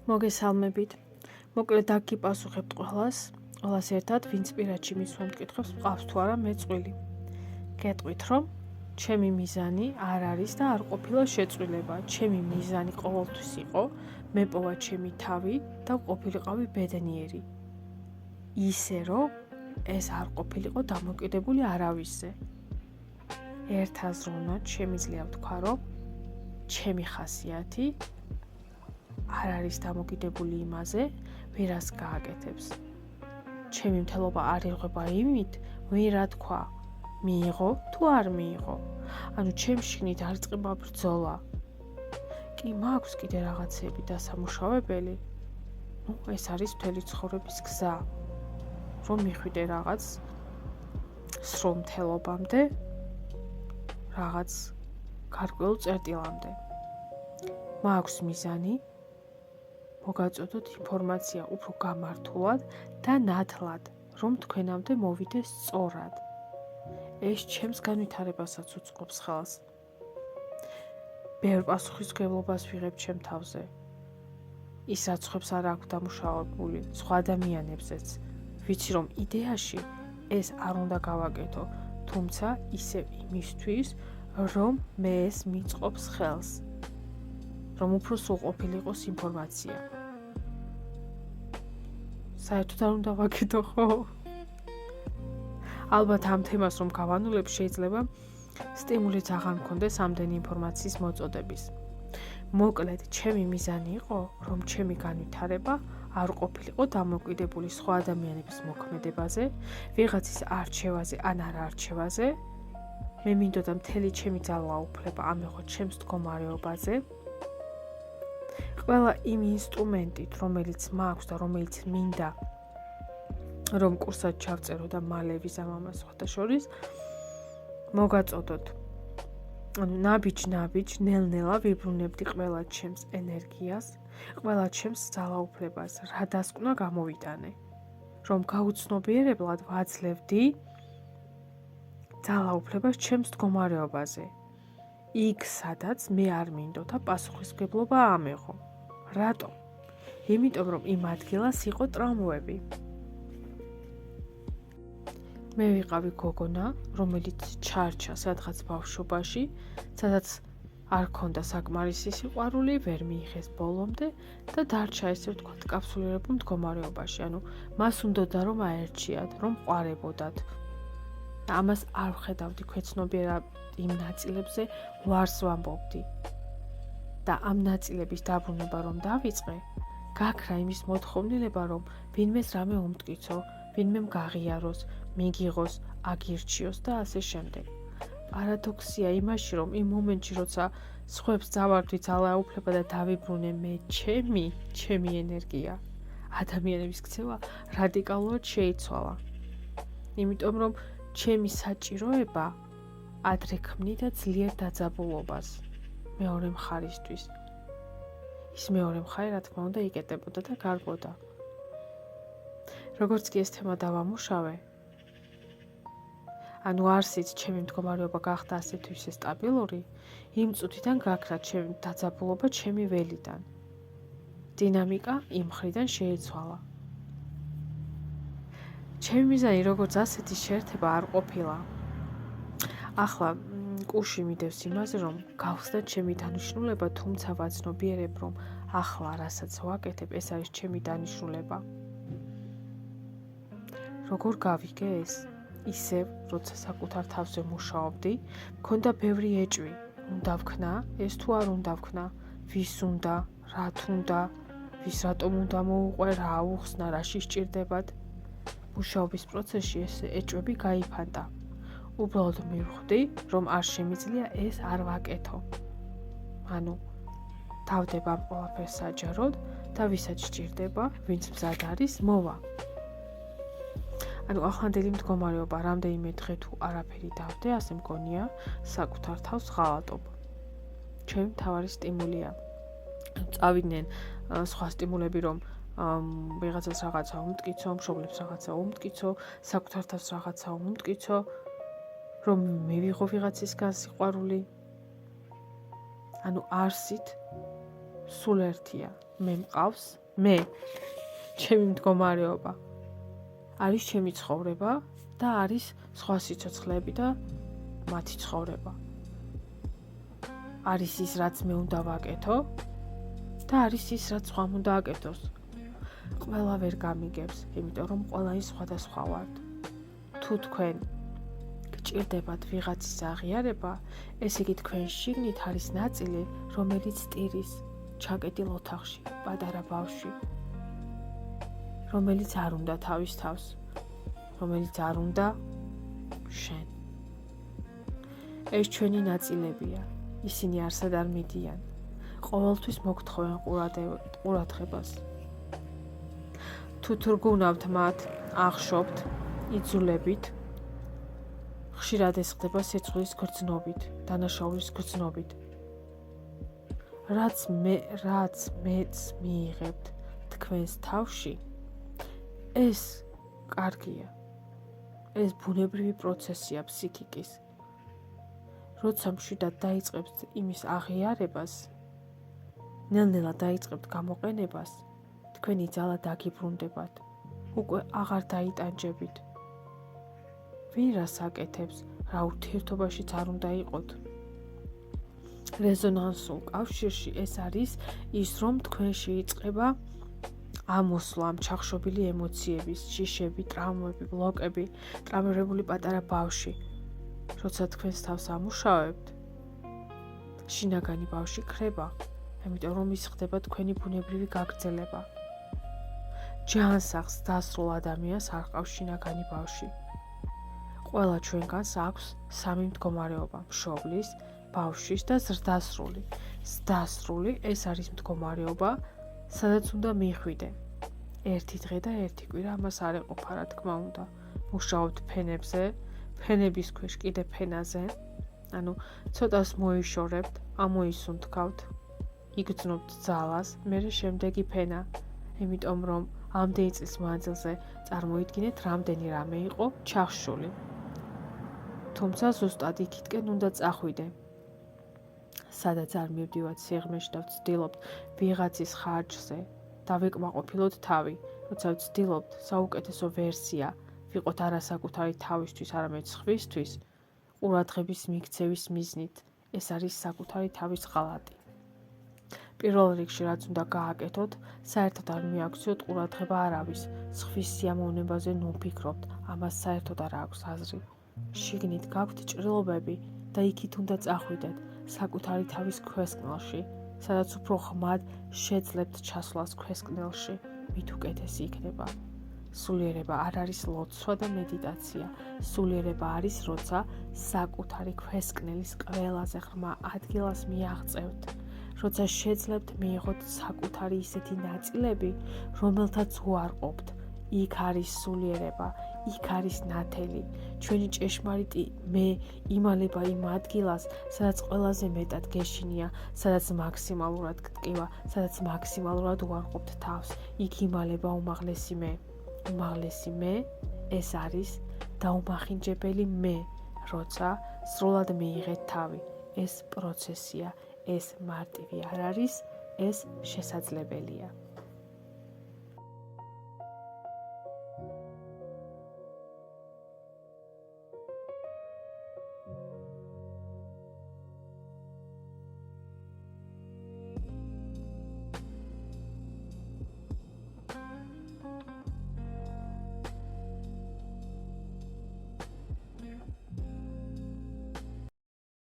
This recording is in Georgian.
მოგესალმებით. მოკლედ დაგიპასუხებთ ყველას ერთად, ვინც პირადში მისვლა მკითხებს, მყავს თუ არა მე წვილი. გეტყვით, რომ ჩემი მიზანი არ არის და არ ყოფილა შეწვილება. ჩემი მიზანი ყოველთვის იყო მეპოვა ჩემი თავი და ყოფილიყავი ბედნიერი. ისე რომ ეს არ ყოფილიყო დამოკიდებული არავისზე. ერთ აზროვნად შემიძლია ვთქვა, რომ ჩემი ხასიათი არ არის დამოკიდებული იმაზე, ვირას გააკეთებს. ჩემი მთელობა არ ირღვება იმით, ვინ რა თქვა, მიიღო თუ არ მიიღო. ანუ ჩემ შიგნით არ იწყება ბრძოლა. კი მაქვს კიდე რაღაცები დასამუშავებელი. ეს არის მთელი ცხოვრების გზა. რომ მიხვიდე რაღაც სრულ მთელობამდე, რაღაც გარკვეულ წერტილამდე. მაქვს მიზანი მოგაწოდოთ ინფორმაცია უფრო გამართულად და ნათლად, რომ თქვენამდე მოვიდეს სწორად. ეს ჩემს განვითარებასაც უწყობს ხელს. ბევრ პასუხისმგებლობას ვიღებ ჩემ თავზე. ის რაც ხვებს არ აქვს დამუშავებული სხვა ადამიანებზეც. ვიცი რომ იდეაში ეს არ უნდა გავაკეთო, თუმცა ისევ იმისთვის, რომ მე ეს მიწყობს ხელს. რომ უფრო სრულყოფილი იყოს ინფორმაცია. საერთოდ არ უნდა ვაკეთო, ხო? ალბათ ამ თემას რომ გავანულებ, შეიძლება სტიმულიც აღარ მქონდეს ამდენი ინფორმაციის მოწოდების. მოკლედ, ჩემი მიზანი იყო, რომ ჩემი განვითარება არ ყოფილიყო დამოკიდებული სხვა ადამიანების მოქმედებაზე, ვიღაცის არჩევაზე ან არარჩევაზე. მე მინდოდა მთელი ჩემი ძალაუფლება ამეღო ჩემს მდგომარეობაზე. ყველა იმ ინსტრუმენტით, რომელიც მაქვს და რომელიც მინდა რომ კურსად ჩავწერო და მალე ვიზამ ამას სხვათა შორის, მოგაწოდოთ. ნაბიჯ, ნელ-ნელა ვიბრუნებდი ყველა ჩემს ენერგიას, ყველა ჩემს ძალაუფლებას, რა დასკვნა გამოვიტანე. რომ გაუცნობიერებლად ვაძლევდი ძალაუფლებას ჩემს მდგომარეობაზე. იქ, სადაც მე არ მინდოდა პასუხისმგებლობა ამეღო. რატომ? იმიტომ რომ იმ ადგილას იყო ტრამვები. მე ვიყავი გოგონა, რომელიც ჩარჩა სადღაც ბავშვობაში, სადაც არ ქონდა საკმარისი სიყვარული, ვერ მიიღეს ბოლომდე და დარჩა ესე ვთქვათ კაფსულირებულ მდგომარეობაში. ანუ მას უნდოდა რომ აერჩიათ, რომ ყვარებოდათ. ამას არ ვხედავდი ქვეცნობიერად იმ ნაწილებზე ვარს ვამბობდი. და ამ ნაწილების დაბრუნება რომ დავიწყე, გაქრა იმის მოთხოვნილება, რომ ვინმეს რამე უმტკიცო, ვინმემ გაღიაროს, მიგიღოს, აგირჩიოს და ასე შემდეგ. პარადოქსია იმაში, რომ იმ მომენტში, როცა სხვებს დავარდვი ძალაუფლება და დავიბრუნე მე ჩემი ენერგია, ადამიანების ქცევა რადიკალურად შეიცვალა. იმიტომ რომ ჩემი საჭიროება ადრე ქმნიდა ძლიერ დაძაბულობას მეორე მხარისთვის. ის მეორე მხარე, რა თქმა უნდა, იკეტებოდა და გარბოდა. როგორც კი ეს თემა დავამუშავე, ანუ არსიც ჩემი მდგომარეობა გახდა ასეთ ისე სტაბილური, იმ წუთიდან გაქრა ჩემი დაძაბულობა ჩემი ველიდან. დინამიკა იმ მხრიდან შეიცვალა. ჩემი მიზანი როგორც ასეთი შეერთება არ ყოფილა. ახლა კუში მიდევს იმაზე, რომ გავხსნათ ჩემი დანიშნულება, თუმცა ვაცნობიერებ, რომ ახლა რასაც ვაკეთებ, ეს არის ჩემი დანიშნულება. როგორ გავიგე ეს? ისევ, როცა საკუთარ თავზე მუშაობდი, მქონდა ბევრი ეჭვი. უნდა ვქნა, ეს თუ არ უნდა ვქნა, ვის უნდა, რა თუნდა, ვის რატომ უნდა მოუყვე, რა აუხსნა, რაში სჭირდებათ. მუშაობის პროცესში ეს ეჭვები გაიფანტა. უბრალოდ მივხვდი, რომ არ შემიძლია ეს არ ვაკეთო. ანუ დავდება ამ ყველაფერს საჯაროდ და ვისაც სჭირდება, ვინც მზად არის, მოვა. ანუ ახლანდელი მდგომარეობა რამდენიმე დღე თუ არაფერი დავდე, ასე მგონია, საკუთარ თავს ღალატობ. ჩემი მთავარი სტიმულია. წავიდნენ სხვა სტიმულები, რომ ვიღაცას რაღაცა უმტკიცო, მშობლებს რაღაცა უმტკიცო, საკუთარ თავს რაღაცა უმტკიცო, რომ მივიღო ვიღაცისგან სიყვარული. ანუ არსით სულ ერთია. მე მყავს, მე, ჩემი მდგომარეობა, არის ჩემი ცხოვრება და არის სხვა სიცოცხლეები და მათი ცხოვრება. არის ის, რაც მე უნდა ვაკეთო და არის ის, რაც სხვამ უნდა აკეთოს. ყველა ვერ გამიგებს, იმიტომ რომ ყველანი სხვადასხვა ვართ. თუ თქვენ გჭირდებათ ვიღაცის აღიარება, ესე იგი თქვენ შიგნით არის ნაწილი, რომელიც ტირის ჩაკეტილ ოთახში, პატარა ბავშვი, რომელიც არ უნდა თავის თავს, რომელიც არ უნდა შენ. ეს ჩვენი ნაწილებია, ისინი არსად არ მიდიან, ყოველთვის მოგთხოვენ ყურადღებას. თუ თურგუნავთ მათ, ახშობთ, იძულებით, ხშირად ეს ხდება სიცხვილის გრძნობით, დანაშაულის გრძნობით. რაც მეც მიიღებთ თქვენს თავში, ეს კარგია. ეს ბუნებრივი პროცესია ფსიქიკის. როცა მშვიდად დაიწყებთ იმის აღიარებას, ნელ-ნელა დაიწყებთ გამოყენებას, თქვენი ძალა დაგიბრუნდებათ, უკვე აღარ დაიტანჯებით. ვინ რას აკეთებს, რა ურთიერთობაშიც არ უნდა იყოთ. რეზონანსულ კავშირში ეს არის ის, რომ თქვენში იწყება ამოსვლა ამ ჩახშობილი ემოციების, შიშები, ტრავმები, ბლოკები, ტრავმირებული პატარა ბავშვი. როცა თქვენს თავს ამუშავებთ, შინაგანი ბავშვი ქრება, იმიტომ რომ ის ხდება თქვენი ბუნებრივი გაგრძელება. ჯანსაღს დასრულ ადამიანს არ ყავს შინაგანი ბავშვი. ყველა ჩვენგანს აქვს სამი მდგომარეობა: მშობლის, ბავშვის და ზრდასრული. ზრდასრული ეს არის მდგომარეობა, სადაც უნდა მიხვიდე. ერთი დღე და ერთი კვირა ამას არ ეყოფა, რა თქმა უნდა. მუშაობთ ფენებზე, ფენების ქვეშ კიდე ფენაზე, ცოტას მოიშორებთ, ამოისუნთქავთ, იგრძნობთ ძალას, მერე შემდეგი ფენა, იმიტომ რომ ამდენი წლის მანძილზე წარმოიდგინეთ, რამდენი რამე იყო ჩახშული. თუმცა ზუსტად იქითკენ უნდა წახვიდე. სადაც არ მივდივართ სიღრმეში და ვცდილობთ ვიღაცის ხარჯზე დავეკმაყოფილოთ თავი, როცა ვცდილობთ საუკეთესო ვერსია ვიყოთ არა საკუთარი თავისთვის, არამედ სხვისთვის, ყურადღების მიქცევის მიზნით, ეს არის საკუთარი თავის ღალატი. პირველ რიგში რაც უნდა გააკეთოთ, საერთოდ არ მიაქციოთ ყურადღება არავის, სხვის სიამოვნებაზე ნუ ფიქრობთ, ამას საერთოდ არ აქვს აზრი. შიგნით გაქვთ ჭრილობები და იქით უნდა წახვიდეთ საკუთარი თავის ქვესკნელში, სადაც უფრო ღმად შეძლებთ ჩასვლას ქვესკნელში, მით უკეთესი იქნება. სულიერება არ არის ლოცვა და მედიტაცია. სულიერება არის, როცა საკუთარი ქვესკნელის ყველაზე ღრმა ადგილას მიაღწევთ, როცა შეძლებთ მიიღოთ საკუთარი ისეთი ნაწილები, რომელთაც უარყოფთ. იქ არის სულიერება, იქ არის ნათელი. ჩვენი ჭეშმარიტი მე იმალება იმ ადგილას, სადაც ყველაზე მეტად გეშინია, სადაც მაქსიმალურად გტკივა, სადაც მაქსიმალურად უარყოფთ თავს. იქ იმალება უმაღლესი მე. უმაღლესი მე ეს არის დაუმახინჯებელი მე, როცა სრულად მიიღეთ თავი. ეს პროცესია, ეს მარტივი არ არის, ეს შესაძლებელია.